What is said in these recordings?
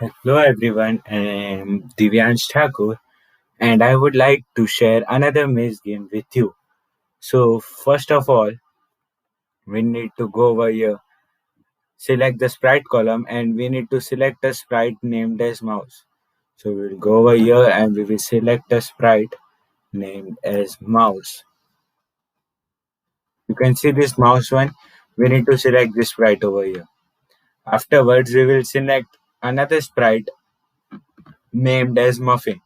Hello everyone, I'm Divyansh Thakur and I would like to share another maze game with you. So first of all, we need to go over here, select the sprite column and we need to select a sprite named as mouse. So we'll go over here and we will select a sprite named as mouse. You can see this mouse one, we need to select this sprite over here. Afterwards, we will select another sprite named as muffin.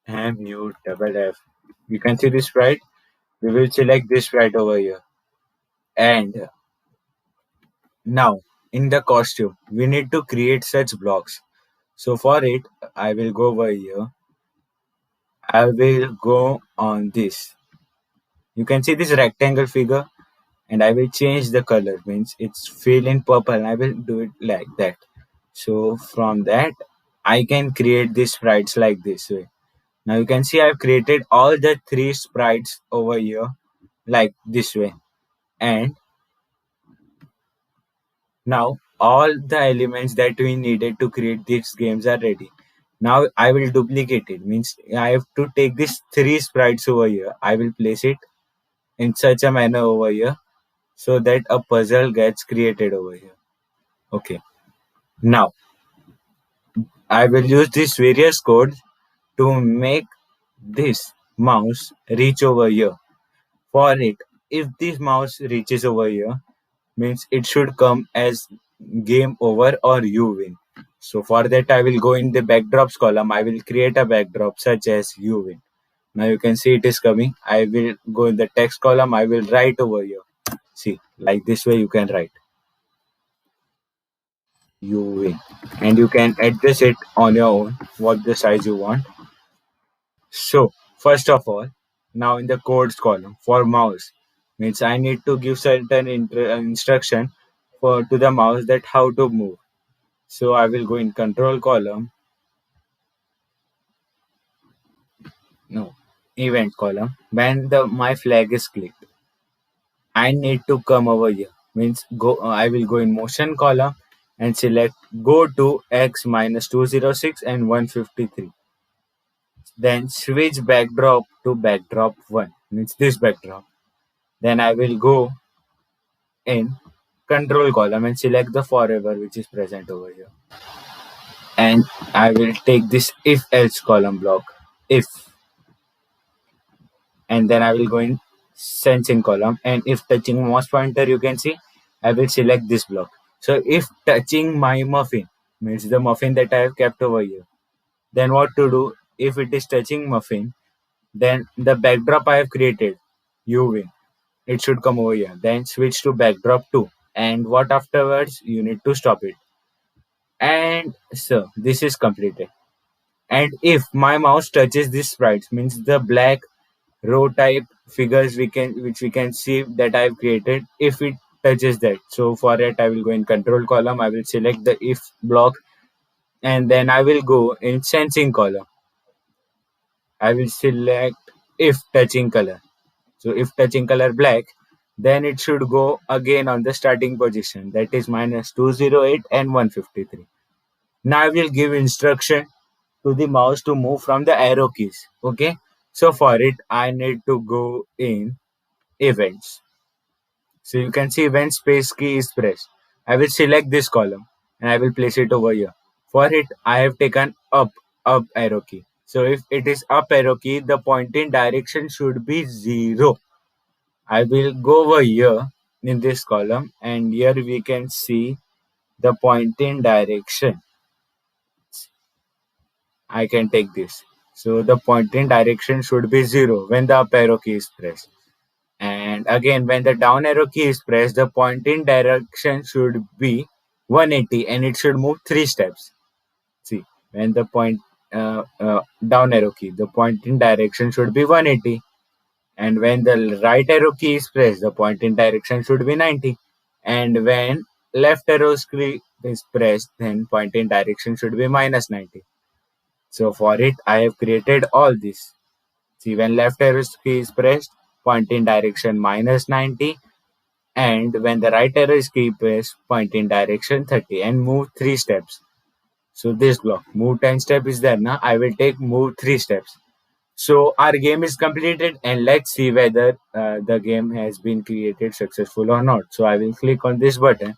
MU F. You can see this sprite. We will select this right over here. And now in the costume, we need to create such blocks. So for it, I will go over here. I will go on this. You can see this rectangle figure and I will change the color. Means it's fill in purple and I will do it like that. So from that, I can create these sprites like this way. Now you can see I've created all the three sprites over here like this way. And now all the elements that we needed to create these games are ready. Now I will duplicate it. Means I have to take these three sprites over here. I will place it in such a manner over here so that a puzzle gets created over here. Okay. Now I will use these various codes to make this mouse reach over here. For it, if this mouse reaches over here, means it should come as game over or you win. So for that I will go in the backdrops column. I will create a backdrop such as you win. Now you can see it is coming. I will go in the text column. I will write over here. See, like this way you can write you win. And you can adjust it on your own what the size you want. So first of all, now in the codes column for mouse means I need to give certain instruction for to the mouse that how to move. So I will go in control column, no, event column. When the my flag is clicked, I need to come over here. Means go. I will go in motion column and select go to x minus 206 and 153. Then switch backdrop to backdrop one. Means this backdrop. Then I will go in control column and select the forever which is present over here. And I will take this if else column block. If and then I will go in sensing column and if touching mouse pointer you can see I will select this block. So if touching my muffin means the muffin that I have kept over here, then what to do if it is touching muffin, then the backdrop I have created, you win. It should come over here. Then switch to backdrop 2 and what afterwards you need to stop it. And so this is completed. And if my mouse touches this sprites means the black row type figures we can which we can see that I've created if it touches that. So for it I will go in control column, I will select the if block and then I will go in sensing column. I will select if touching color. So if touching color black, then it should go again on the starting position that is minus 208 and 153. Now I will give instruction to the mouse to move from the arrow keys. Okay. So for it, I need to go in events. So you can see when space key is pressed. I will select this column and I will place it over here. For it, I have taken up arrow key. So if it is up arrow key, the pointing direction should be 0. I will go over here in this column and here we can see the pointing direction. I can take this. So the pointing direction should be 0 when the up arrow key is pressed. And again, when the down arrow key is pressed, the pointing direction should be 180 and it should move 3 steps. See, when the down arrow key, the pointing direction should be 180. And when the right arrow key is pressed, the pointing direction should be 90. And when left arrow key is pressed, then pointing direction should be minus 90. So for it, I have created all this. See, when left arrow key is pressed, pointing direction minus 90, and when the right arrow key is pressed, pointing direction 30, and move 3 steps. So this block, move 10 step is there now. I will take move 3 steps. So our game is completed and let's see whether the game has been created successful or not. So I will click on this button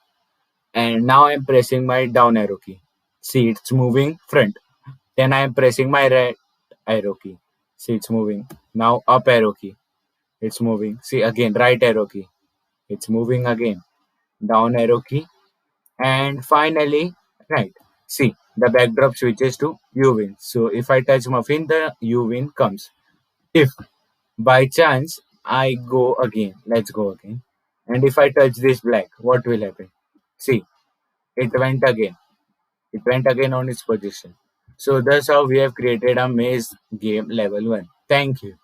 and now I'm pressing my down arrow key. See, it's moving front. Then I am pressing my right arrow key. See, it's moving. Now up arrow key. It's moving. See, again right arrow key. It's moving again. Down arrow key. And finally right. See, the backdrop switches to U win. So if I touch muffin, the U win comes. If by chance I go again, let's go again. And if I touch this black, what will happen? See, it went again. It went again on its position. So that's how we have created a maze game level 1. Thank you.